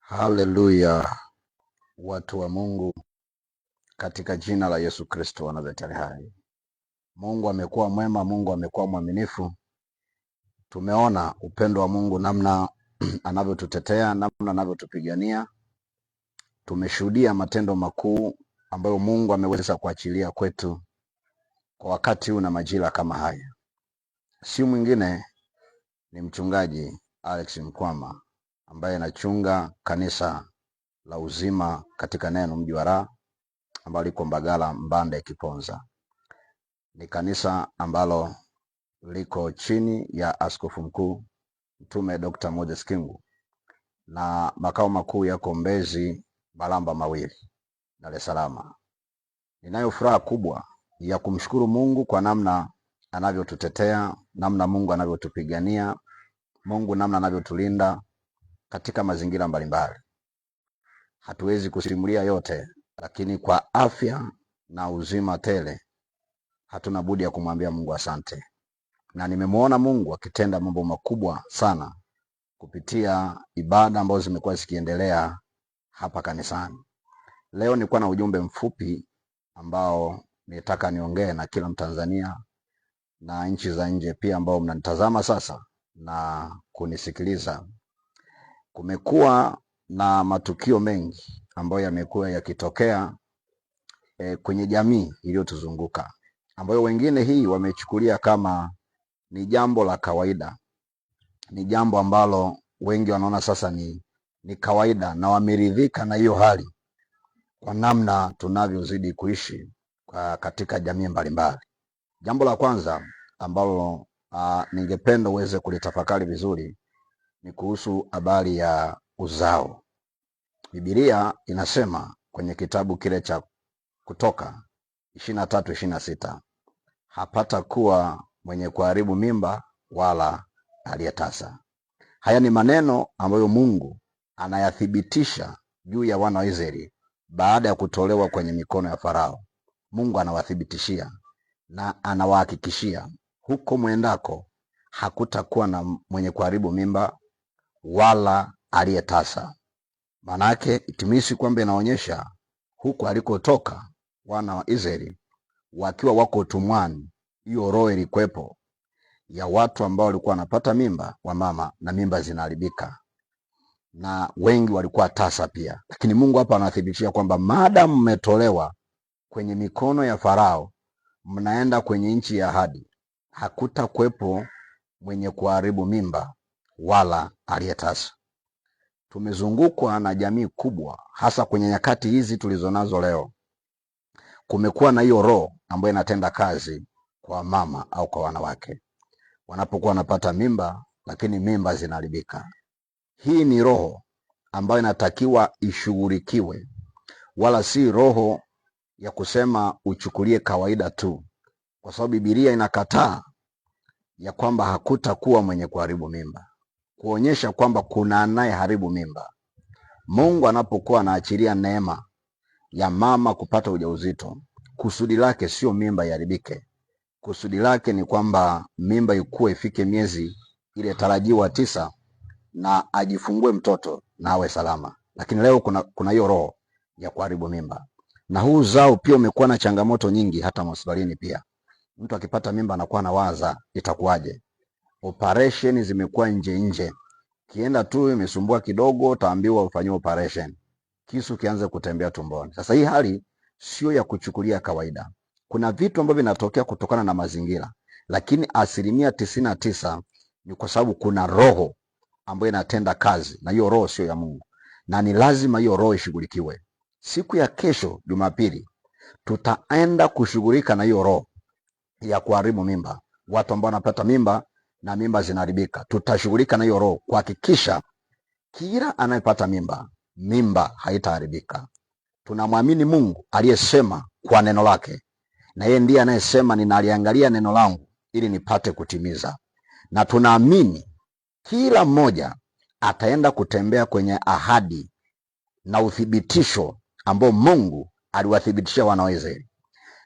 Haleluya, watu wa Mungu, katika jina la Yesu Kristo wa Nazareti hai. Mungu amekuwa mwema, Mungu amekuwa mwaminifu. Tumeona upendo wa Mungu namna anavyotutetea, namna anavyotupigania. Tumeshuhudia matendo makuu ambayo Mungu ameweza kuachilia kwetu kwa wakati huu na majira kama haya. Si mwingine ni mchungaji Alex Mkwama ambaye anachunga kanisa la Uzima katika Neno mji wa Raha ambalo liko Mbagala Mbande Kiponza. Ni kanisa ambalo liko chini ya Askofu Mkuu Mtume Dr. Moses Kingu na makao makuu yako Mbezi Malamba Mawili, Dar es Salaam. Ninayo furaha kubwa ya kumshukuru Mungu kwa namna anavyotutetea, namna Mungu anavyotupigania, Mungu namna anavyotulinda katika mazingira mbalimbali. Hatuwezi kusimulia yote, lakini kwa afya na uzima tele hatuna budi ya kumwambia Mungu asante. Na nimemwona Mungu akitenda mambo makubwa sana kupitia ibada ambazo zimekuwa zikiendelea hapa kanisani. Leo nilikuwa na ujumbe mfupi ambao nitaka niongee na kila Mtanzania na nchi za nje pia ambao mnanitazama sasa na kunisikiliza. Kumekuwa na matukio mengi ambayo yamekuwa yakitokea kwenye jamii iliyotuzunguka, ambayo wengine hii wamechukulia kama ni jambo la kawaida. Ni jambo ambalo wengi wanaona sasa ni kawaida na wameridhika na hiyo hali kwa namna tunavyozidi kuishi katika jamii mbalimbali. Jambo la kwanza ambalo ningependa uweze kulitafakari vizuri ni kuhusu habari ya uzao. Biblia inasema kwenye kitabu kile cha Kutoka 23:26, hapata kuwa mwenye kuharibu mimba wala aliyetasa. Haya ni maneno ambayo Mungu anayathibitisha juu ya wana wa Israeli baada ya kutolewa kwenye mikono ya Farao. Mungu anawathibitishia na anawahakikishia, huko mwendako hakutakuwa na mwenye kuharibu mimba wala aliyetasa. Manake itimisi kwamba inaonyesha huko alikotoka wana wa Israeli wakiwa wako utumwani, hiyo roho ilikuwepo ya watu ambao walikuwa wanapata mimba wa mama na mimba zinaharibika, na wengi walikuwa tasa pia. Lakini Mungu hapa anathibitishia kwamba maadamu mmetolewa kwenye mikono ya Farao, mnaenda kwenye nchi ya ahadi, hakutakuwepo mwenye kuharibu mimba wala aliyetasa. Tumezungukwa na jamii kubwa, hasa kwenye nyakati hizi tulizonazo leo. Kumekuwa na hiyo roho ambayo inatenda kazi kwa mama au kwa wanawake wanapokuwa wanapata mimba, lakini mimba zinaharibika. Hii ni roho ambayo inatakiwa ishughulikiwe, wala si roho ya kusema uchukulie kawaida tu, kwa sababu Biblia inakataa ya kwamba hakutakuwa mwenye kuharibu mimba, kuonyesha kwamba kuna anayeharibu mimba. Mungu anapokuwa anaachilia neema ya mama kupata ujauzito, kusudi lake sio mimba iharibike. Kusudi lake ni kwamba mimba ikue, ifike miezi ile tarajiwa 9 na ajifungue mtoto na awe salama. Lakini leo kuna hiyo roho ya kuharibu mimba. Na huu uzao pia umekuwa na changamoto nyingi hata hospitalini pia. Mtu akipata mimba anakuwa anawaza itakuwaje. Operation zimekuwa nje. Kienda tu imesumbua kidogo, utaambiwa ufanywe operation, kisu kianze kutembea tumboni. Sasa hii hali sio ya kuchukulia kawaida. Kuna vitu ambavyo vinatokea kutokana na mazingira, lakini 99% ni kwa sababu kuna roho ambayo inatenda kazi, na hiyo roho sio ya Mungu, na ni lazima hiyo roho ishughulikiwe. Siku ya kesho Jumapili tutaenda kushughulika na hiyo roho ya kuharibu mimba, watu ambao wanapata mimba na mimba zinaharibika. Tutashughulika na hiyo roho kuhakikisha kila anayepata mimba haitaharibika. Tunamwamini Mungu aliyesema kwa neno lake, na yeye ndiye anayesema ninaliangalia neno langu ili nipate kutimiza. Na tunaamini kila mmoja ataenda kutembea kwenye ahadi na uthibitisho ambao Mungu aliwathibitishia wana wa Israeli.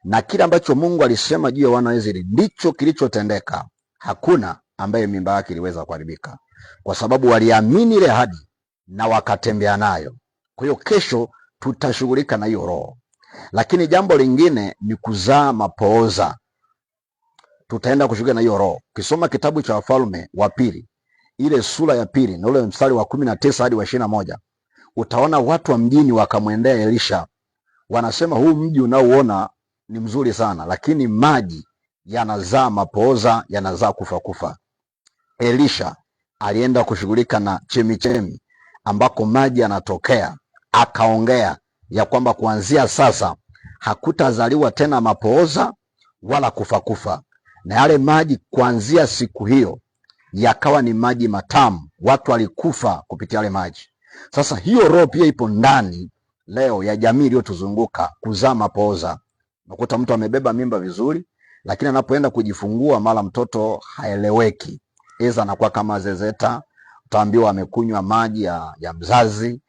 Na kila ambacho Mungu alisema juu ya wana wa Israeli ndicho kilichotendeka. Hakuna ambaye mimba yake iliweza kuharibika, kwa sababu waliamini ile ahadi na wakatembea nayo. Kwa hiyo kesho tutashughulika na hiyo roho. Lakini jambo lingine ni kuzaa mapooza. Tutaenda kushughulika na hiyo roho. Ukisoma kitabu cha Wafalme wa Pili, ile sura ya 2 na ule mstari wa 19 hadi wa 21, utaona watu wa mjini wakamwendea Elisha. Wanasema, huu mji unaoona ni mzuri sana, lakini maji yanazaa mapooza, yanazaa kufa. Elisha alienda kushughulika na chemichemi ambako maji yanatokea, akaongea ya kwamba kuanzia sasa hakutazaliwa tena mapooza wala kufa. Na yale maji kuanzia siku hiyo yakawa ni maji matamu, watu walikufa kupitia yale maji. Sasa hiyo roho pia ipo ndani leo ya jamii iliyotuzunguka, kuzaa mapooza. Unakuta mtu amebeba mimba vizuri, lakini anapoenda kujifungua mara mtoto haeleweki. Eza anakuwa kama zezeta, utaambiwa amekunywa maji ya mzazi.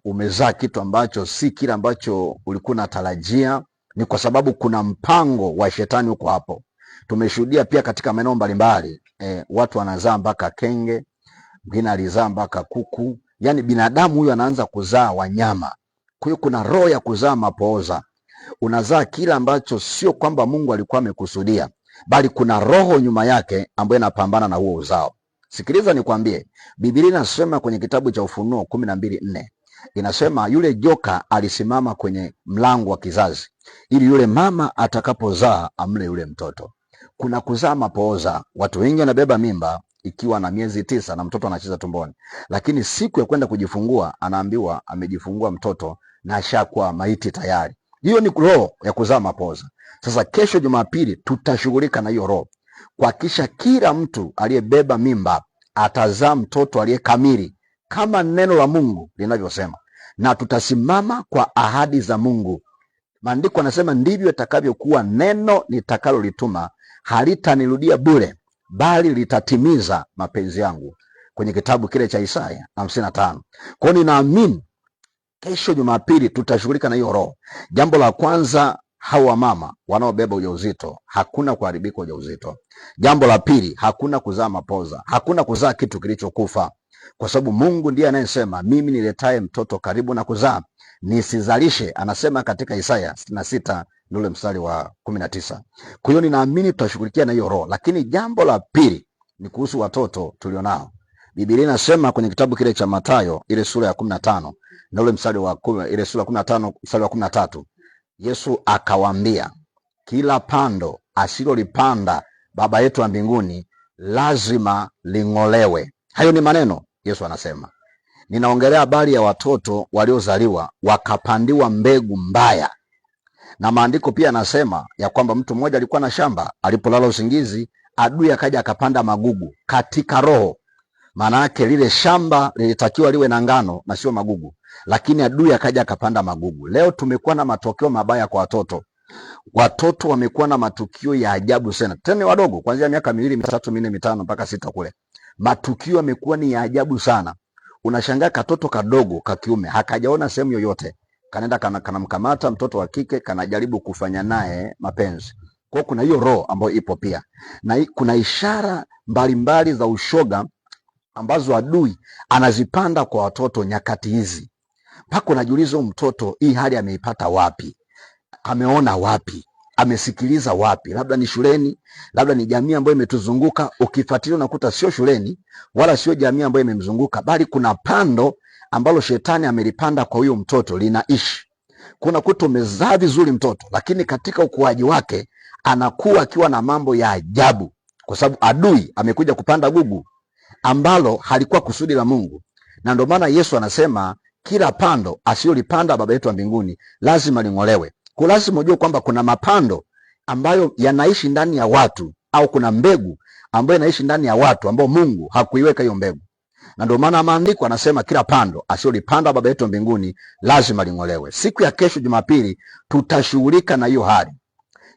Umezaa kitu ambacho si kile ambacho ulikuwa unatarajia. Ni kwa sababu kuna mpango wa shetani huko hapo. Tumeshuhudia pia katika maeneo mbalimbali, watu wanazaa mpaka kenge, mwingine alizaa mpaka kuku. Yaani binadamu huyu anaanza kuzaa wanyama. Kwa hiyo kuna roho ya kuzaa mapooza. Unazaa kile ambacho sio kwamba Mungu alikuwa amekusudia, bali kuna roho nyuma yake ambayo inapambana na huo uzao. Sikiliza nikwambie, Biblia inasema kwenye kitabu cha Ufunuo 12:4, inasema yule joka alisimama kwenye mlango wa kizazi ili yule mama atakapozaa amle yule mtoto. Kuna kuzaa mapooza. Watu wengi wanabeba mimba ikiwa na miezi 9 na mtoto anacheza tumboni, lakini siku ya kwenda kujifungua anaambiwa amejifungua mtoto na ashakuwa maiti tayari. Hiyo ni roho ya kuzaa mapooza. Sasa kesho Jumapili tutashughulika na hiyo roho, kuhakikisha kila mtu aliyebeba mimba atazaa mtoto aliye kamili kama neno la Mungu linavyosema, na tutasimama kwa ahadi za Mungu. Maandiko yanasema, ndivyo itakavyokuwa neno nitakalolituma, halitanirudia bure, bali litatimiza mapenzi yangu, kwenye kitabu kile cha Isaya 55. Kwa hiyo ninaamini kesho Jumapili tutashughulika na hiyo roho. Jambo la kwanza, hawa mama wanaobeba ujauzito, hakuna kuharibika ujauzito. Jambo la pili, hakuna kuzaa mapoza, hakuna kuzaa kitu kilichokufa, kwa sababu Mungu ndiye anayesema, mimi niletaye mtoto karibu na kuzaa nisizalishe, anasema katika Isaya 66 ndio mstari wa 19. Kwa hiyo ninaamini tutashughulikia na hiyo roho. Lakini jambo la pili ni kuhusu watoto tulionao. Biblia inasema kwenye kitabu kile cha Mathayo ile sura ya 15 na ule mstari wa 10, ile sura 15 mstari wa 13, Yesu akawaambia, kila pando asilolipanda Baba yetu wa mbinguni lazima ling'olewe. Hayo ni maneno Yesu anasema. Ninaongelea habari ya watoto waliozaliwa wakapandiwa mbegu mbaya. Na maandiko pia anasema ya kwamba mtu mmoja alikuwa na shamba, alipolala usingizi, adui akaja akapanda magugu katika roho. Maana yake lile shamba lilitakiwa liwe na ngano na sio magugu, lakini adui akaja akapanda magugu. Leo tumekuwa na matokeo mabaya kwa watoto. Watoto wamekuwa na matukio ya ajabu sana, tena wadogo, kuanzia miaka 2, 3, 4, 5 mpaka 6 kule. Matukio yamekuwa ni ya ajabu sana. Unashangaa katoto kadogo ka kiume hakajaona sehemu yoyote, kanaenda kanamkamata mtoto wa kike, kanajaribu kufanya naye mapenzi. Kwa kuna hiyo roho ambayo ipo pia, na kuna ishara mbalimbali za ushoga ambazo adui anazipanda kwa watoto nyakati hizi. Mpaka unajiuliza mtoto hii hali ameipata wapi? Ameona wapi? Amesikiliza wapi? Labda ni shuleni, labda ni jamii ambayo imetuzunguka. Ukifuatilia unakuta sio shuleni wala sio jamii ambayo imemzunguka, bali kuna pando ambalo shetani amelipanda kwa huyo mtoto linaishi. Kuna kuta umezaa vizuri mtoto, lakini katika ukuaji wake anakuwa akiwa na mambo ya ajabu, kwa sababu adui amekuja kupanda gugu ambalo halikuwa kusudi la Mungu. Na ndio maana Yesu anasema kila pando asiyolipanda Baba yetu wa mbinguni lazima ling'olewe. Kwa lazima ujue kwamba kuna mapando ambayo yanaishi ndani ya watu, au kuna mbegu ambayo inaishi ndani ya watu ambao Mungu hakuiweka hiyo mbegu. Na ndio maana maandiko anasema kila pando asiyolipanda Baba yetu wa mbinguni lazima ling'olewe. Siku ya kesho Jumapili tutashughulika na hiyo hali.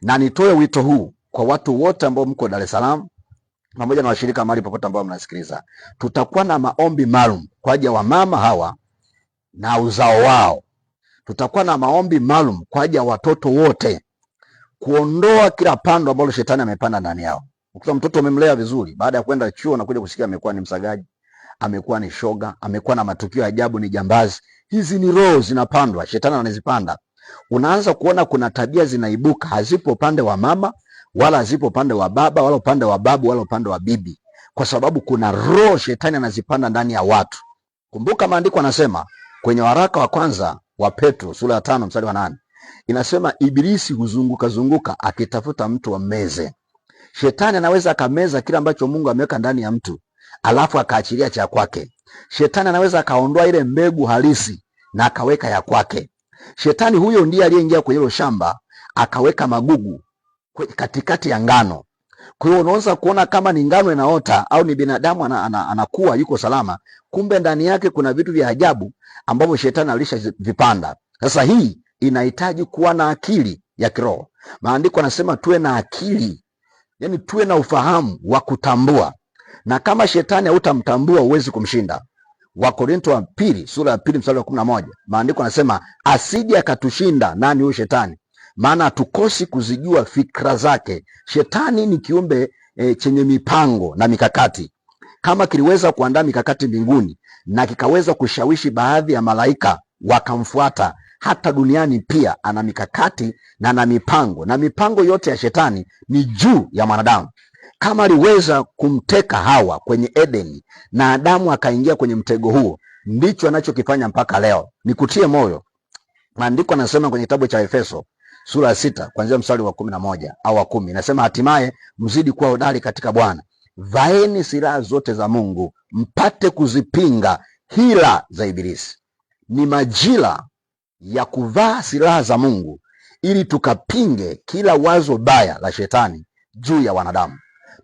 Na nitoe wito huu kwa watu wote ambao mko Dar es Salaam pamoja na washirika mahali popote ambao mnasikiliza. Tutakuwa na maombi maalum kwa ajili ya wamama hawa na uzao wao. Tutakuwa na maombi maalum kwa ajili ya watoto wote, kuondoa kila pando ambalo shetani amepanda ndani yao. Ukiwa mtoto umemlea vizuri, baada ya kwenda chuo na kuja kusikia amekuwa ni msagaji, amekuwa ni shoga, amekuwa na matukio ya ajabu, ni jambazi. Hizi ni roho zinapandwa, shetani anazipanda. Unaanza kuona kuna tabia zinaibuka, hazipo upande wa mama wala hazipo upande wa baba wala upande wa babu wala upande wa bibi, kwa sababu kuna roho shetani anazipanda ndani ya watu. Kumbuka maandiko anasema kwenye waraka wa kwanza wa Petro sura ya 5 mstari wa 8, inasema Ibilisi huzunguka zunguka akitafuta mtu wa meze. Shetani anaweza akameza kile ambacho Mungu ameweka ndani ya mtu, alafu akaachilia cha kwake. Shetani anaweza akaondoa ile mbegu halisi na akaweka ya kwake. Shetani huyo ndiye aliyeingia kwenye hilo shamba akaweka magugu katikati ya ngano. Kwa hiyo unaweza kuona kama ni ngano inaota au ni binadamu anakuwa yuko salama, kumbe ndani yake kuna vitu vya ajabu ambavyo shetani alishavipanda. Sasa hii inahitaji kuwa na akili ya kiroho. Maandiko yanasema tuwe na akili, yani tuwe na ufahamu wa kutambua, na kama shetani hautamtambua huwezi kumshinda. Wakorintho wa pili sura ya 2 mstari wa 11, maandiko yanasema asije akatushinda nani huyo shetani, maana hatukosi kuzijua fikra zake. Shetani ni kiumbe chenye mipango na mikakati. Kama kiliweza kuandaa mikakati mbinguni na kikaweza kushawishi baadhi ya malaika wakamfuata, hata duniani pia ana mikakati na ana mipango, na mipango yote ya shetani ni juu ya mwanadamu. Kama aliweza kumteka Hawa kwenye Edeni na Adamu akaingia kwenye mtego huo, ndicho anachokifanya mpaka leo. Nikutie moyo, maandiko anasema kwenye kitabu cha Efeso sura ya 6 kuanzia mstari wa 11 au wa 10, inasema hatimaye mzidi kuwa hodari katika Bwana, vaeni silaha zote za Mungu mpate kuzipinga hila za Ibilisi. Ni majira ya kuvaa silaha za Mungu ili tukapinge kila wazo baya la shetani juu ya wanadamu,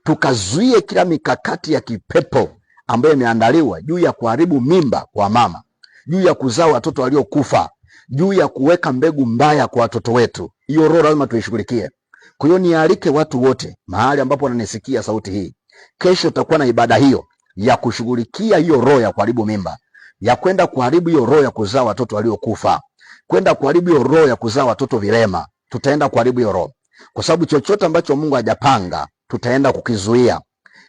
tukazuie kila mikakati ya kipepo ambayo imeandaliwa juu ya kuharibu mimba kwa mama, juu ya kuzaa watoto waliokufa, juu ya kuweka mbegu mbaya kwa watoto wetu. Hiyo roho lazima tuishughulikie. Kwa hiyo nialike watu wote mahali ambapo wananisikia sauti hii, kesho tutakuwa na ibada hiyo ya kushughulikia hiyo roho ya kuharibu mimba, ya kwenda kuharibu hiyo roho ya kuzaa watoto waliokufa, kwenda kuharibu hiyo roho ya kuzaa watoto vilema. Tutaenda kuharibu hiyo roho, kwa sababu chochote ambacho Mungu hajapanga tutaenda kukizuia.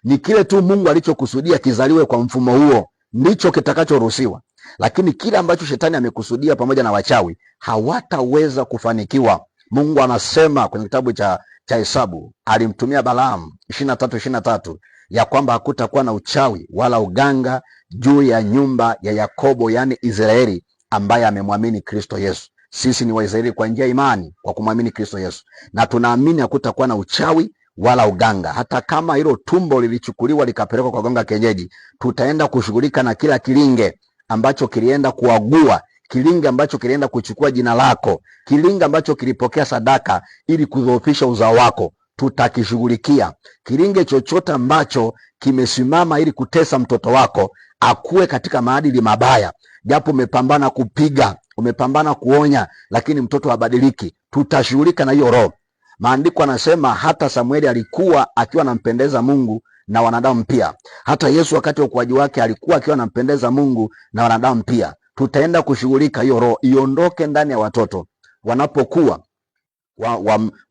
Ni kile tu Mungu alichokusudia kizaliwe kwa mfumo huo ndicho kitakachoruhusiwa, lakini kile ambacho shetani amekusudia pamoja na wachawi hawataweza kufanikiwa. Mungu anasema kwenye kitabu cha Hesabu, alimtumia Balaamu 23:23 ya kwamba hakutakuwa na uchawi wala uganga juu ya nyumba ya Yakobo, yani Israeli, ambaye amemwamini Kristo Yesu. Sisi ni Waisraeli kwa njia imani, kwa kumwamini Kristo Yesu, na tunaamini hakutakuwa na uchawi wala uganga. Hata kama hilo tumbo lilichukuliwa likapelekwa kwa ganga kienyeji, tutaenda kushughulika na kila kilinge ambacho kilienda kuagua, kilinge ambacho kilienda kuchukua jina lako, kilinge ambacho kilipokea sadaka ili kudhoofisha uzao wako, tutakishughulikia. Kilinge chochote ambacho kimesimama ili kutesa mtoto wako akue katika maadili mabaya, japo umepambana kupiga, umepambana kuonya, lakini mtoto habadiliki, tutashughulika na hiyo roho. Maandiko anasema hata Samueli alikuwa akiwa anampendeza Mungu na wanadamu pia. Hata Yesu wakati wa ukuaji wake alikuwa akiwa anampendeza Mungu na wanadamu pia. Tutaenda kushughulika hiyo roho iondoke ndani ya watoto wanapokuwa,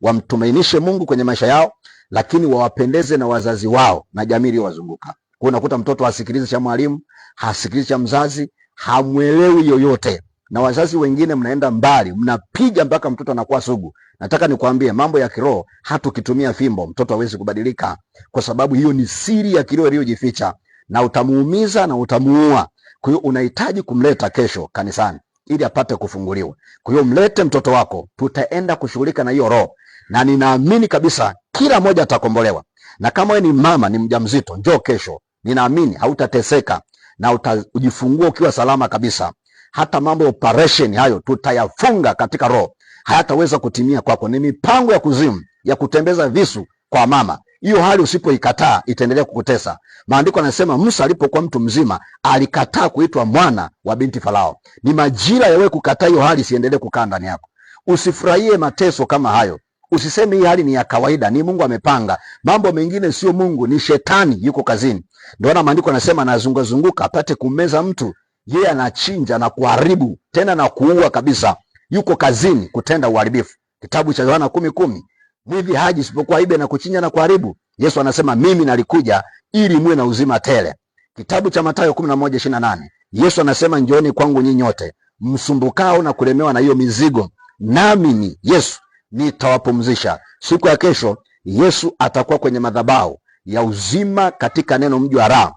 wamtumainishe Mungu kwenye maisha yao, lakini wawapendeze na wazazi wao na jamii iliyowazunguka. Kwa unakuta mtoto hasikilizi cha mwalimu, hasikilizi cha mzazi, hamwelewi yoyote, na wazazi wengine mnaenda mbali, mnapiga mpaka mtoto anakuwa sugu. Nataka nikwambie mambo ya kiroho, hata ukitumia fimbo mtoto hawezi kubadilika, kwa sababu hiyo ni siri ya kiroho iliyojificha, na utamuumiza na utamuua. Kwa hiyo unahitaji kumleta kesho kanisani ili apate kufunguliwa. Kwa hiyo mlete mtoto wako, tutaenda kushughulika na hiyo roho, na ninaamini kabisa kila mmoja atakombolewa. Na kama wewe ni mama, ni mjamzito, njoo kesho, ninaamini hautateseka na utajifungua ukiwa salama kabisa. Hata mambo operation hayo tutayafunga katika roho, hayataweza kutimia kwako. Ni mipango ya kuzimu ya kutembeza visu kwa mama. Hiyo hali usipoikataa itaendelea kukutesa. Maandiko yanasema Musa alipokuwa mtu mzima alikataa kuitwa mwana wa binti Farao. Ni majira ya wewe kukataa hiyo hali isiendelee kukaa ndani yako. Usifurahie mateso kama hayo. Usiseme hii hali ni ya kawaida, ni Mungu amepanga. Mambo mengine sio Mungu, ni shetani yuko kazini. Ndio na maandiko yanasema anazunguka apate kumeza mtu. Yeye anachinja na kuharibu, tena na kuua kabisa. Yuko kazini kutenda uharibifu. Kitabu cha Yohana 10:10. Mwivi haji isipokuwa ibe na kuchinja na kuharibu. Yesu anasema mimi nalikuja ili muwe na uzima tele. Kitabu cha Mathayo 11:28, Yesu anasema njooni kwangu nyinyi nyote msumbukao na kulemewa na hiyo mizigo, nami ni Yesu nitawapumzisha. Siku ya kesho Yesu atakuwa kwenye madhabahu ya uzima katika Neno Mji wa Raha,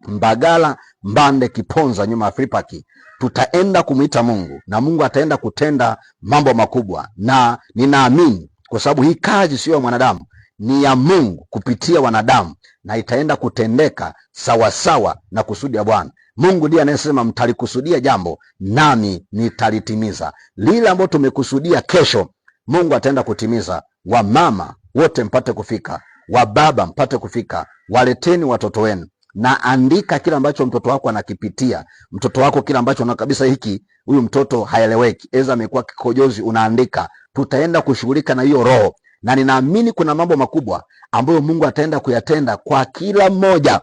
Mbagala, Mbande, Kiponza, nyuma ya Free Park. Tutaenda kumwita Mungu na Mungu ataenda kutenda mambo makubwa, na ninaamini kwa sababu hii kazi sio ya mwanadamu, ni ya Mungu kupitia wanadamu, na itaenda kutendeka sawasawa na kusudi ya Bwana. Mungu ndiye anayesema mtalikusudia jambo nami nitalitimiza. Lile ambalo tumekusudia kesho, Mungu ataenda kutimiza. Wamama wote mpate kufika, wababa mpate kufika, waleteni watoto wenu, na andika kila ambacho mtoto wako anakipitia. Mtoto wako kila ambacho una kabisa, hiki huyu mtoto haeleweki, eza amekuwa kikojozi, unaandika. Tutaenda kushughulika na hiyo roho, na ninaamini kuna mambo makubwa ambayo Mungu ataenda kuyatenda kwa kila mmoja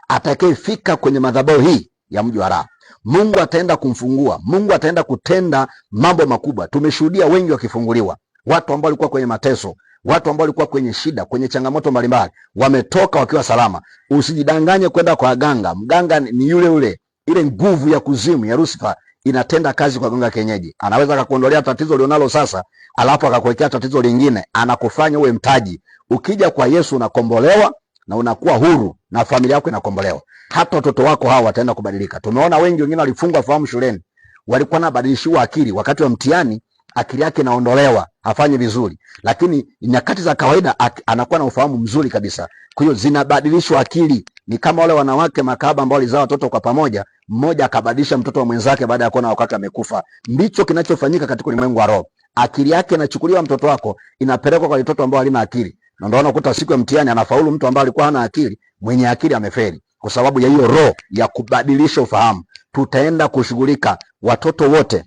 atakayefika kwenye madhabahu hii ya Mji wa Raha. Mungu ataenda kumfungua, Mungu ataenda kutenda mambo makubwa. Tumeshuhudia wengi wakifunguliwa, watu ambao walikuwa kwenye mateso, watu ambao walikuwa kwenye shida, kwenye changamoto mbalimbali, wametoka wakiwa salama. Usijidanganye kwenda kwa ganga. Mganga ni yule yule, ile nguvu ya kuzimu ya Lucifer inatenda kazi kwa ganga kienyeji. Anaweza akakuondolea tatizo ulionalo sasa, alafu akakuwekea tatizo lingine, anakufanya uwe mtaji. Ukija kwa Yesu unakombolewa na unakuwa huru, na familia yako inakombolewa. Hata watoto wako hawa wataenda kubadilika. Tumeona wengi wengine walifungwa fahamu shuleni, walikuwa na badilishiwa akili wakati wa mtihani, akili yake inaondolewa, hafanyi vizuri, lakini nyakati za kawaida anakuwa na ufahamu mzuri kabisa. Kwa hiyo zinabadilishwa akili. Ni kama wale wanawake makahaba ambao walizaa watoto kwa pamoja, mmoja akabadilisha mtoto wa mwenzake baada ya kuona wakati amekufa. Ndicho kinachofanyika katika ulimwengu wa roho. Akili yake inachukuliwa mtoto wako, inapelekwa kwa mtoto ambao halina akili, na ndio unakuta siku ya mtihani anafaulu mtu ambaye alikuwa hana akili, mwenye akili amefeli, kwa sababu ya hiyo roho ya kubadilisha ufahamu. Tutaenda kushughulika. Watoto wote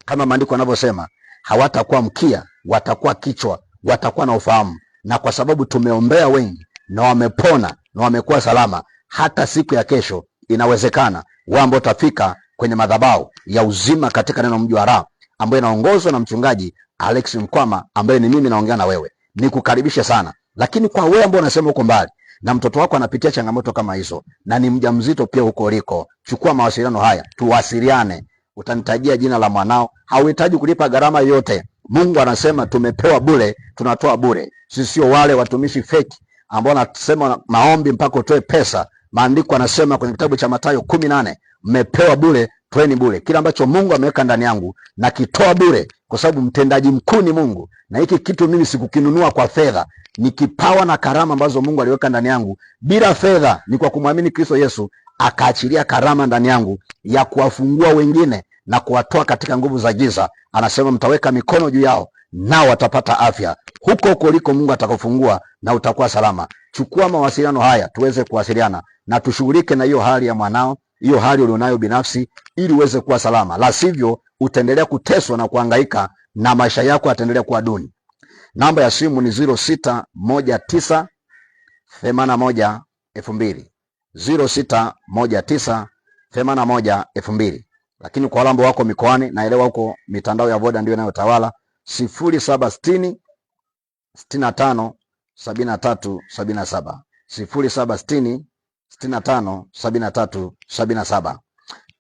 kama maandiko yanavyosema, hawatakuwa mkia, watakuwa kichwa, watakuwa na ufahamu. Na kwa sababu tumeombea wengi na wamepona na wamekuwa salama, hata siku ya kesho inawezekana wao ambao tafika kwenye madhabahu ya uzima katika Neno Mji wa Raha, ambayo inaongozwa na mchungaji Alex Mkwama, ambaye ni mimi naongea na wewe. Nikukaribishe sana. Lakini kwa wewe ambao unasema uko mbali na mtoto wako anapitia changamoto kama hizo, na ni mjamzito pia huko uliko, chukua mawasiliano haya, tuwasiliane. Utanitajia jina la mwanao, hauhitaji kulipa gharama yoyote. Mungu anasema tumepewa bure, tunatoa bure. Sisi sio wale watumishi feki ambao wanasema maombi mpaka utoe pesa. Maandiko anasema kwenye kitabu cha Mathayo 18, mmepewa bure, toeni bure. Kila ambacho Mungu ameweka ndani yangu na kitoa bure, kwa sababu mtendaji mkuu ni Mungu. Na hiki kitu mimi sikukinunua kwa fedha, ni kipawa na karama ambazo Mungu aliweka ndani yangu bila fedha. Ni kwa kumwamini Kristo Yesu, akaachilia karama ndani yangu ya kuwafungua wengine na kuwatoa katika nguvu za giza. Anasema mtaweka mikono juu yao nao watapata afya. Huko huko uliko Mungu atakufungua na utakuwa salama. Chukua mawasiliano haya tuweze kuwasiliana na tushughulike na hiyo hali ya mwanao, hiyo hali ulionayo binafsi, ili uweze kuwa salama. La sivyo utaendelea kuteswa na kuhangaika na maisha yako yataendelea kuwa duni. Namba ya simu ni 0619812000, 0619812000. Lakini kwa wale ambao wako mikoani, naelewa huko mitandao ya Voda ndio inayotawala, 0760657377, 0760657377.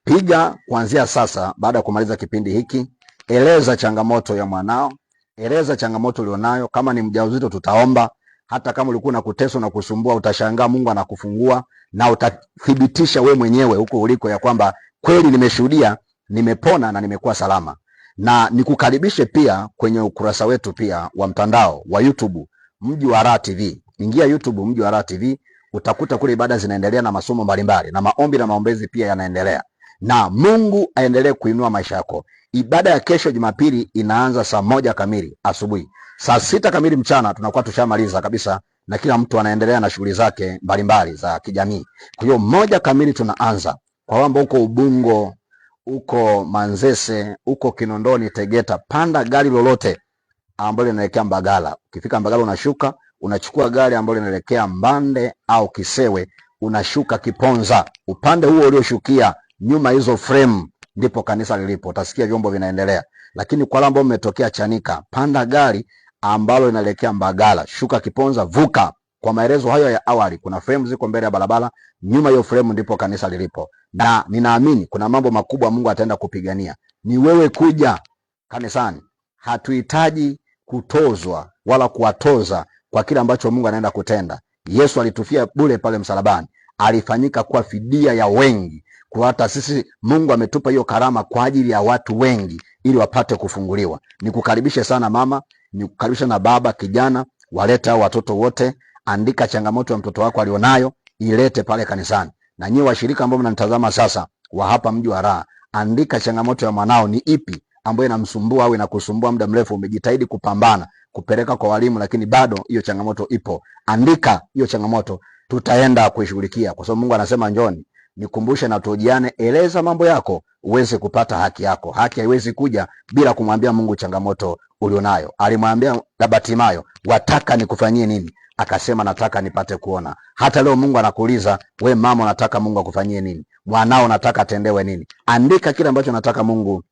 Piga kuanzia sasa. Baada ya kumaliza kipindi hiki, eleza changamoto ya mwanao, eleza changamoto ulionayo. Kama ni mjamzito, tutaomba. Hata kama ulikuwa unakuteswa na kusumbua, utashangaa Mungu anakufungua na utathibitisha we mwenyewe huko uliko ya kwamba kweli nimeshuhudia, nimepona na nimekuwa salama. Na nikukaribishe pia kwenye ukurasa wetu pia wa mtandao wa YouTube, Mji wa Raha TV. Ingia YouTube, Mji wa Raha TV, utakuta kule ibada zinaendelea na masomo mbalimbali na maombi na maombezi pia yanaendelea. Na Mungu aendelee kuinua maisha yako. Ibada ya kesho Jumapili inaanza saa 1 kamili asubuhi. Saa 6 kamili mchana tunakuwa tushamaliza kabisa na kila mtu anaendelea na shughuli zake mbalimbali za kijamii. Kwa hiyo 1 kamili tunaanza. Kwa wambo uko Ubungo, uko Manzese, uko Kinondoni, Tegeta, panda gari lolote ambalo linaelekea Mbagala. Ukifika Mbagala unashuka, unachukua gari ambalo linaelekea Mbande au Kisewe, unashuka Kiponza. Upande huo ulioshukia nyuma hizo frame ndipo kanisa lilipo. Utasikia vyombo vinaendelea. Lakini kwa wale ambao mmetokea Chanika, panda gari ambalo linaelekea Mbagala, shuka Kiponza, vuka Kwa maelezo hayo ya awali, kuna frame ziko mbele ya barabara, nyuma hiyo frame ndipo kanisa lilipo, na ninaamini kuna mambo makubwa Mungu ataenda kupigania. Ni wewe kuja kanisani. Hatuhitaji kutozwa wala kuwatoza kwa kile ambacho Mungu anaenda kutenda. Yesu alitufia bure pale msalabani, alifanyika kuwa fidia ya wengi. Kwa hata sisi Mungu ametupa hiyo karama kwa ajili ya watu wengi ili wapate kufunguliwa. Nikukaribishe sana mama, nikukaribishe na baba, kijana, walete hao watoto wote. Andika changamoto ya mtoto wako alionayo, ilete pale kanisani. Na nyinyi washirika ambao mnanitazama sasa wa hapa mji wa Raha, andika changamoto ya mwanao ni ipi ambayo inamsumbua au inakusumbua muda mrefu. Umejitahidi kupambana kupeleka kwa walimu, lakini bado hiyo changamoto ipo. Andika hiyo changamoto, tutaenda kuishughulikia, kwa sababu Mungu anasema njoni nikumbushe na tuojiane. Eleza mambo yako uweze kupata haki yako. Haki haiwezi kuja bila kumwambia Mungu changamoto ulionayo. Alimwambia Bartimayo, wataka nikufanyie nini? Akasema nataka nipate kuona. Hata leo Mungu anakuuliza, we mama, unataka Mungu akufanyie nini? Mwanao nataka atendewe nini? Andika kile ambacho nataka Mungu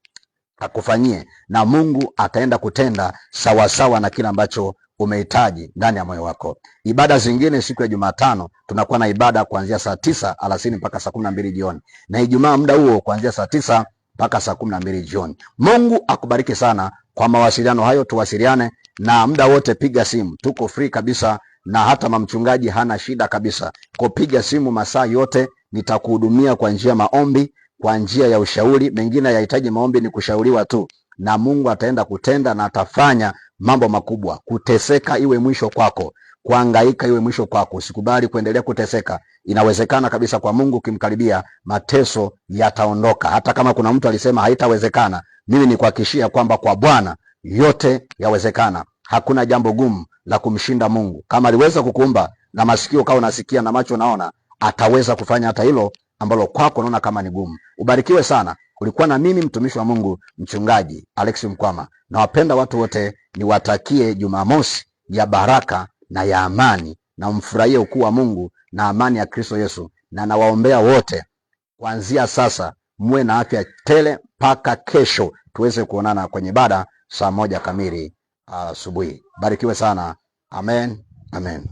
akufanyie, na Mungu ataenda kutenda sawasawa na kile ambacho umehitaji ndani ya moyo wako. Ibada zingine siku ya Jumatano tunakuwa na ibada kuanzia saa 9 alasiri mpaka saa 12 jioni, na Ijumaa muda huo kuanzia saa 9 mpaka saa 12 jioni. Mungu akubariki sana. Kwa mawasiliano hayo tuwasiliane, na muda wote piga simu, tuko free kabisa, na hata mamchungaji hana shida kabisa. Kwa piga simu masaa yote, nitakuhudumia kwa njia maombi, kwa njia ya ushauri. Mengine yahitaji maombi, ni kushauriwa tu, na Mungu ataenda kutenda na atafanya mambo makubwa. Kuteseka iwe mwisho kwako, kuhangaika iwe mwisho kwako. Usikubali kuendelea kuteseka. Inawezekana kabisa kwa Mungu ukimkaribia, mateso yataondoka. Hata kama kuna mtu alisema haitawezekana, mimi nikuhakikishia kwamba kwa Bwana yote yawezekana. Hakuna jambo gumu la kumshinda Mungu. Kama aliweza kukuumba na masikio kama unasikia na macho unaona, ataweza kufanya hata hilo ambalo kwako unaona kama ni gumu. Ubarikiwe sana. Ulikuwa na mimi mtumishi wa Mungu, mchungaji Alex Mkwama. Nawapenda watu wote, niwatakie Jumamosi ya baraka na ya amani, na mfurahie ukuu wa Mungu na amani ya Kristo Yesu. Na nawaombea wote kuanzia sasa muwe na afya tele mpaka kesho tuweze kuonana kwenye ibada saa 1 kamili asubuhi. Barikiwe sana. Amen. Amen.